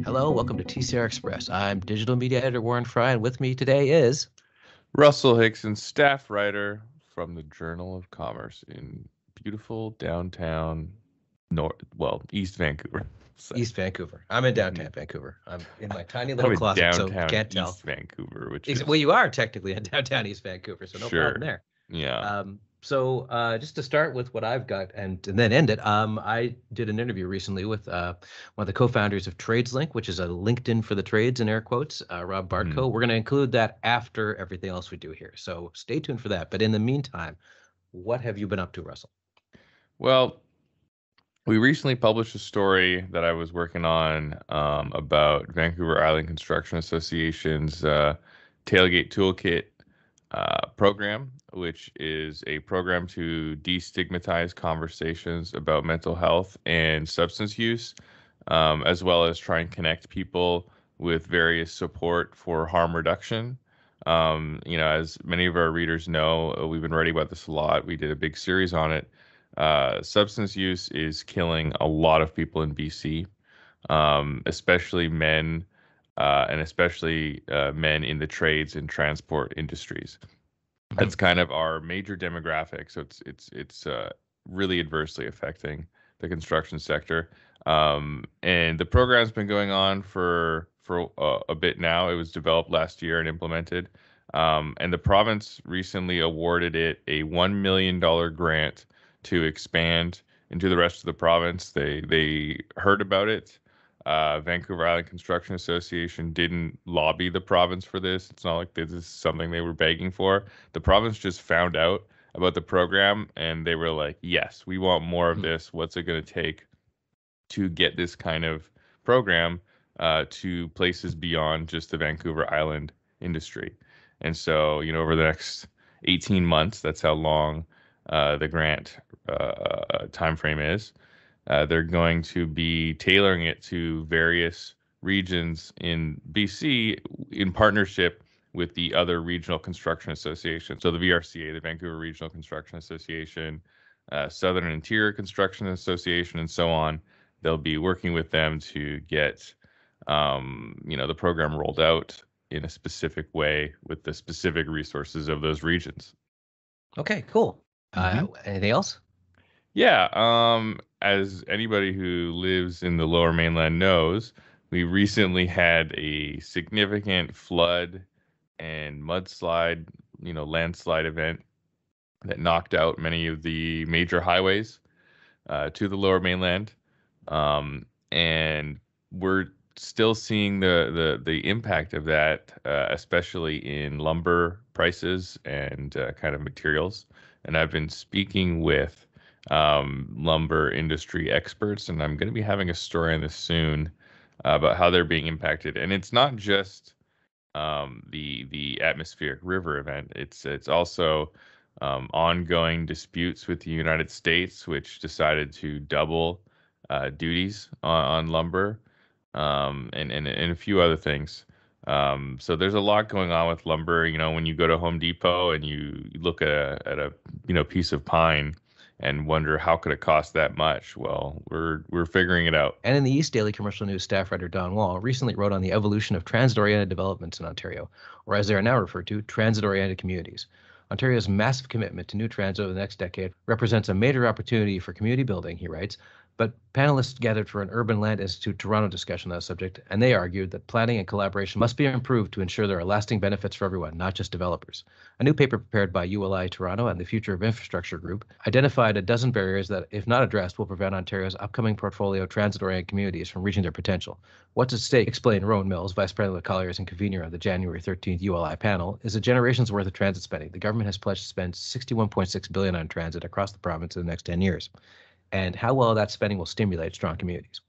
Hello, welcome to TCR Express. I'm digital media editor Warren Frey, and with me today is Russell Hixson, staff writer from the Journal of Commerce in beautiful downtown East Vancouver. So, East Vancouver. I'm in downtown Vancouver. I'm in my tiny I'm little in closet, so you downtown can't tell. East Vancouver, which Well, is you are technically in downtown East Vancouver, so no problem sure. there. Yeah. Just to start with what I've got and then end it, I did an interview recently with one of the co-founders of TradesLink, which is a LinkedIn for the trades in air quotes, Rob Mhm. Bartko. We're going to include that after everything else we do here, so stay tuned for that. But in the meantime, what have you been up to, Russell? Well, we recently published a story that I was working on about Vancouver Island Construction Association's Tailgate Toolkit program, which is a program to destigmatize conversations about mental health and substance use, as well as try and connect people with various support for harm reduction. As many of our readers know, we've been writing about this a lot. We did a big series on it. Substance use is killing a lot of people in BC, especially men, and especially men in the trades and transport industries. That's kind of our major demographic, so it's really adversely affecting the construction sector. And the program's been going on for a bit now. It was developed last year and implemented. And the province recently awarded it a $1 million grant to expand into the rest of the province. They heard about it. Vancouver Island Construction Association didn't lobby the province for this. It's not like this is something they were begging for. The province just found out about the program and they were like, yes, we want more of this. What's it going to take to get this kind of program to places beyond just the Vancouver Island industry? And so, over the next 18 months, that's how long the grant time frame is. They're going to be tailoring it to various regions in BC in partnership with the other regional construction associations. So the VRCA, the Vancouver Regional Construction Association, Southern Interior Construction Association, and so on. They'll be working with them to get, the program rolled out in a specific way with the specific resources of those regions. Okay, cool. Mm-hmm. Anything else? Yeah, as anybody who lives in the Lower Mainland knows, we recently had a significant flood and mudslide, landslide event that knocked out many of the major highways to the Lower Mainland, and we're still seeing the impact of that, especially in lumber prices and kind of materials. And I've been speaking with lumber industry experts, and I'm going to be having a story on this soon about how they're being impacted. And it's not just the atmospheric river event. It's also ongoing disputes with the United States, which decided to double duties on lumber, and a few other things. So there's a lot going on with lumber. When you go to Home Depot and you look at a piece of pine and wonder how could it cost that much? Well, we're figuring it out. And in the East Daily Commercial News, staff writer Don Wall recently wrote on the evolution of transit-oriented developments in Ontario, or as they are now referred to, transit-oriented communities. Ontario's massive commitment to new transit over the next decade represents a major opportunity for community building, he writes, but panelists gathered for an Urban Land Institute Toronto discussion on the subject, and they argued that planning and collaboration must be improved to ensure there are lasting benefits for everyone, not just developers. A new paper prepared by ULI Toronto and the Future of Infrastructure Group identified a dozen barriers that, if not addressed, will prevent Ontario's upcoming portfolio of transit-oriented communities from reaching their potential. What's at stake, explained Rowan Mills, Vice President of Colliers and convener of the January 13th ULI panel, is a generation's worth of transit spending. The government has pledged to spend $61.6 billion on transit across the province in the next 10 years. And how well that spending will stimulate strong communities.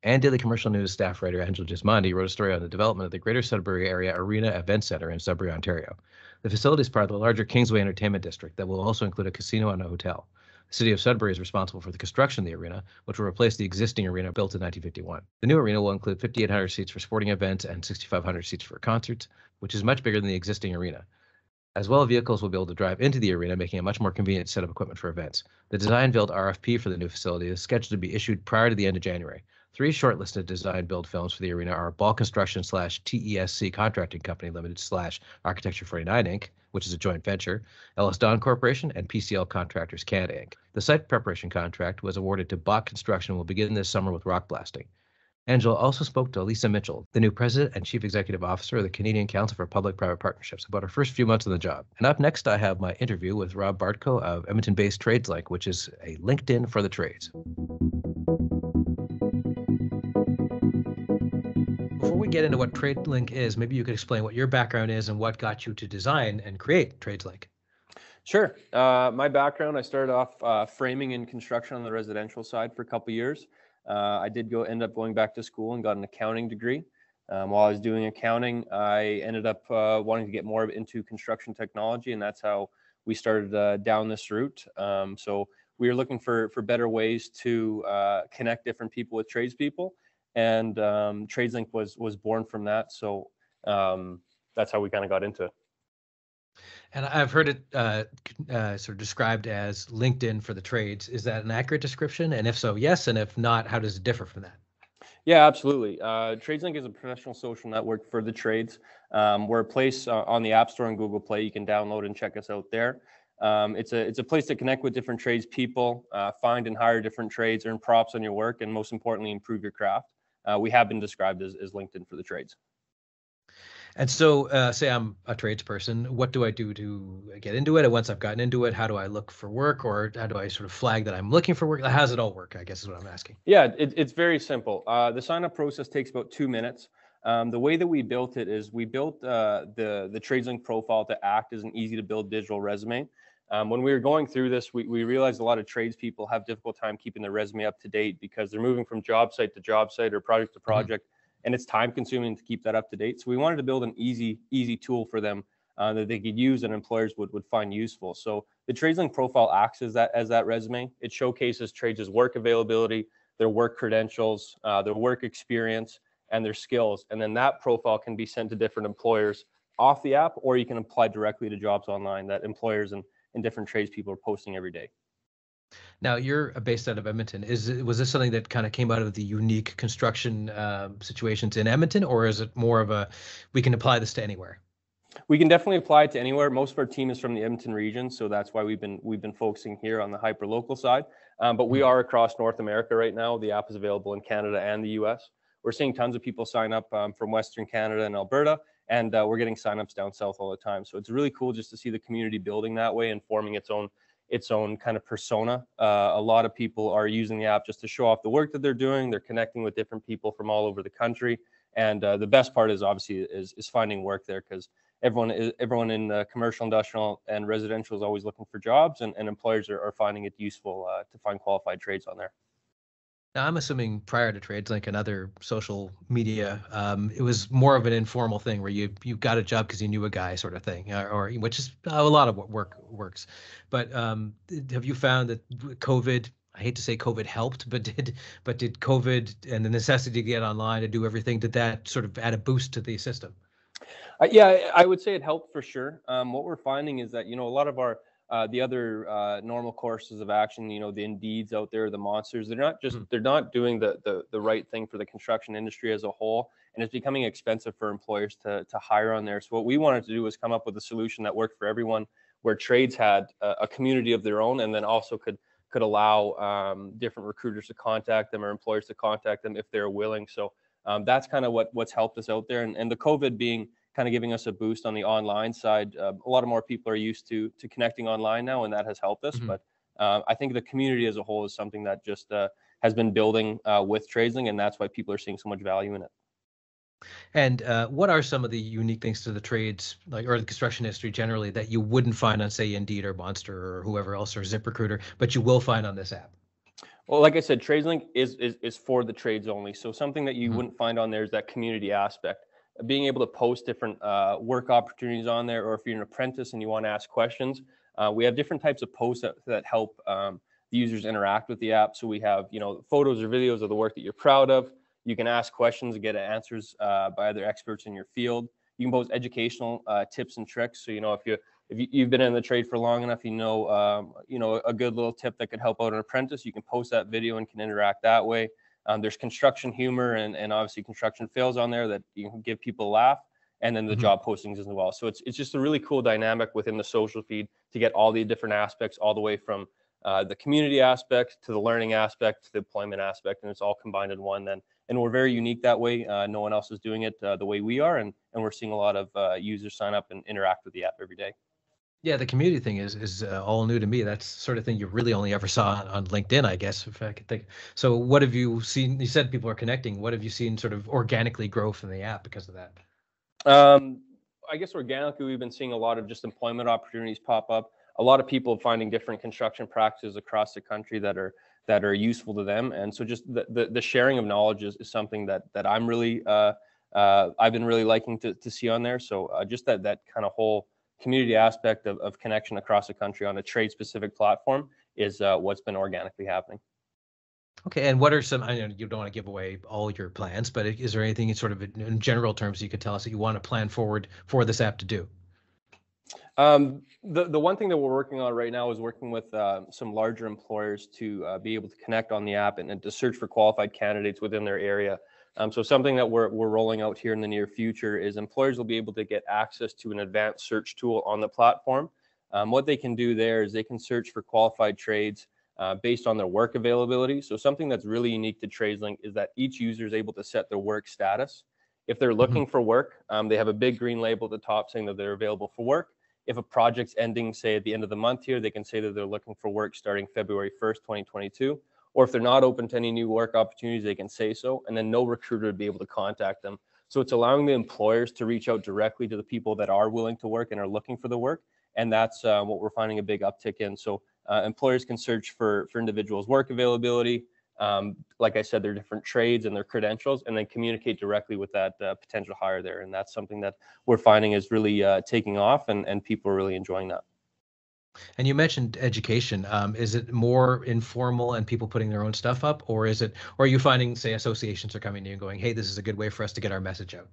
And Daily Commercial News staff writer Angela Gismondi wrote a story on the development of the Greater Sudbury Area Arena Event Center in Sudbury, Ontario. The facility is part of the larger Kingsway Entertainment District that will also include a casino and a hotel. The city of Sudbury is responsible for the construction of the arena, which will replace the existing arena built in 1951. The new arena will include 5,800 seats for sporting events and 6,500 seats for concerts, which is much bigger than the existing arena. As well, vehicles will be able to drive into the arena, making a much more convenient set of equipment for events. The design-build RFP for the new facility is scheduled to be issued prior to the end of January. 3 shortlisted design-build films for the arena are Ball Construction / TESC Contracting Company Limited / Architecture 49 Inc., which is a joint venture, Ellis Don Corporation, and PCL Contractors Canada Inc. The site preparation contract was awarded to Bach Construction and will begin this summer with rock blasting. Angela also spoke to Lisa Mitchell, the new president and chief executive officer of the Canadian Council for Public-Private Partnerships, about her first few months on the job. And up next, I have my interview with Rob Bartko of Edmonton-based TradesLink, which is a LinkedIn for the trades. Before we get into what TradesLink is, maybe you could explain what your background is and what got you to design and create TradesLink. Sure. My background, I started off framing and construction on the residential side for a couple of years. I did end up going back to school and got an accounting degree. While I was doing accounting, I ended up wanting to get more into construction technology, and that's how we started down this route. So we were looking for better ways to connect different people with tradespeople, and TradesLink was born from that. So that's how we kind of got into it. And I've heard it sort of described as LinkedIn for the trades. Is that an accurate description? And if so, yes. And if not, how does it differ from that? Yeah, absolutely. TradesLink is a professional social network for the trades. We're a place on the App Store and Google Play. You can download and check us out there. It's a place to connect with different tradespeople, find and hire different trades, earn props on your work, and most importantly, improve your craft. We have been described as LinkedIn for the trades. And so say I'm a tradesperson, what do I do to get into it? And once I've gotten into it, how do I look for work, or how do I sort of flag that I'm looking for work? How does it all work, I guess is what I'm asking. Yeah, it's very simple. The sign-up process takes about 2 minutes. The way that we built it is we built the TradesLink profile to act as an easy-to-build digital resume. When we were going through this, we realized a lot of tradespeople have difficult time keeping their resume up to date because they're moving from job site to job site or project to project. And it's time consuming to keep that up to date. So we wanted to build an easy tool for them that they could use and employers would find useful. So the TradesLink profile acts as that resume. It showcases trades' work availability, their work credentials, their work experience, and their skills. And then that profile can be sent to different employers off the app, or you can apply directly to jobs online that employers and different tradespeople are posting every day. Now, you're based out of Edmonton. Was this something that kind of came out of the unique construction situations in Edmonton, or is it more of we can apply this to anywhere? We can definitely apply it to anywhere. Most of our team is from the Edmonton region, so that's why we've been focusing here on the hyper local side. But we are across North America right now. The app is available in Canada and the US. We're seeing tons of people sign up from Western Canada and Alberta, and we're getting signups down south all the time. So it's really cool just to see the community building that way and forming its own kind of persona. A lot of people are using the app just to show off the work that they're doing. They're connecting with different people from all over the country. And the best part is obviously is finding work there, because everyone in the commercial, industrial, and residential is always looking for jobs, and employers are finding it useful to find qualified trades on there. Now, I'm assuming prior to TradesLink and other social media, it was more of an informal thing where you got a job because you knew a guy, sort of thing, or which is a lot of what works. But have you found that COVID? I hate to say COVID helped, but did COVID and the necessity to get online to do everything, did that sort of add a boost to the system? Yeah, I would say it helped for sure. What we're finding is that a lot of our the other normal courses of action, the Indeeds out there, the monsters, they're not doing the right thing for the construction industry as a whole, and it's becoming expensive for employers to hire on there. So what we wanted to do was come up with a solution that worked for everyone, where trades had a community of their own, and then also could allow different recruiters to contact them or employers to contact them if they're willing. So that's kind of what's helped us out there, and the COVID being kind of giving us a boost on the online side. A lot of more people are used to connecting online now, and that has helped us. But I think the community as a whole is something that just has been building with TradesLink, and that's why people are seeing so much value in it. And what are some of the unique things to the trades, or the construction industry generally, that you wouldn't find on, say, Indeed or Monster or whoever else, or ZipRecruiter, but you will find on this app? Well, like I said, TradesLink is for the trades only. So something that you wouldn't find on there is that community aspect. Being able to post different work opportunities on there, or if you're an apprentice and you want to ask questions, we have different types of posts that help the users interact with the app. So we have, photos or videos of the work that you're proud of. You can ask questions and get answers by other experts in your field. You can post educational tips and tricks. So, if if you've been in the trade for long enough, you know, a good little tip that could help out an apprentice. You can post that video and can interact that way. There's construction humor and obviously construction fails on there that you can give people a laugh, and then the job postings as well. So it's just a really cool dynamic within the social feed to get all the different aspects, all the way from the community aspect to the learning aspect to the employment aspect, and it's all combined in one then. And we're very unique that way. No one else is doing it the way we are, and we're seeing a lot of users sign up and interact with the app every day. Yeah, the community thing is all new to me. That's the sort of thing you really only ever saw on LinkedIn, I guess, if I could think. So what have you seen? You said people are connecting. What have you seen sort of organically grow from the app because of that? I guess organically, we've been seeing a lot of just employment opportunities pop up. A lot of people finding different construction practices across the country that are useful to them, and so just the sharing of knowledge is something that I'm really I've been really liking to see on there. So just that kind of whole community aspect of connection across the country on a trade specific platform is what's been organically happening. Okay, and what are some, I know you don't want to give away all your plans, but is there anything in sort of in general terms you could tell us that you want to plan forward for this app to do? The one thing that we're working on right now is working with some larger employers to be able to connect on the app and to search for qualified candidates within their area. So something that we're rolling out here in the near future is employers will be able to get access to an advanced search tool on the platform. What they can do there is they can search for qualified trades based on their work availability. So something that's really unique to TradesLink is that each user is able to set their work status. If they're looking for work, they have a big green label at the top saying that they're available for work. If a project's ending, say at the end of the month here, they can say that they're looking for work starting February 1st, 2022. Or if they're not open to any new work opportunities, they can say so, and then no recruiter would be able to contact them. So it's allowing the employers to reach out directly to the people that are willing to work and are looking for the work. And that's what we're finding a big uptick in. So employers can search for individuals' work availability. Like I said, their different trades and their credentials, and then communicate directly with that potential hire there. And that's something that we're finding is really taking off, and people are really enjoying that. And you mentioned education. Is it more informal and people putting their own stuff up, or are you finding, say, associations are coming to you and going, hey, this is a good way for us to get our message out?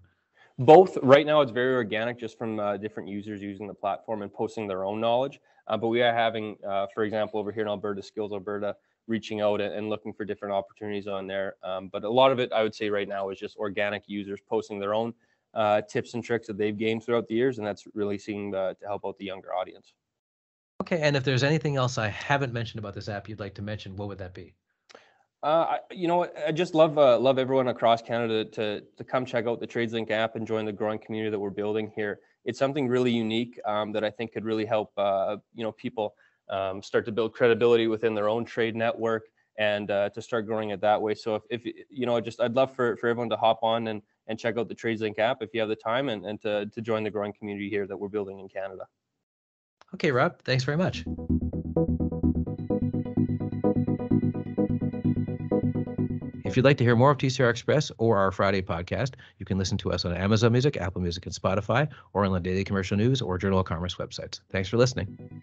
Both. Right now, it's very organic, just from different users using the platform and posting their own knowledge. But we are having, for example, over here in Alberta, Skills Alberta, reaching out and looking for different opportunities on there. But a lot of it, I would say right now, is just organic users posting their own tips and tricks that they've gained throughout the years, and that's really seeing to help out the younger audience. Okay, and if there's anything else I haven't mentioned about this app you'd like to mention, what would that be? You know what? I just love everyone across Canada to come check out the TradesLink app and join the growing community that we're building here. It's something really unique that I think could really help people start to build credibility within their own trade network and to start growing it that way. So if I'd love for everyone to hop on and check out the TradesLink app if you have the time and to join the growing community here that we're building in Canada. Okay, Rob, thanks very much. If you'd like to hear more of TCR Express or our Friday podcast, you can listen to us on Amazon Music, Apple Music, and Spotify, or on the Daily Commercial News or Journal of Commerce websites. Thanks for listening.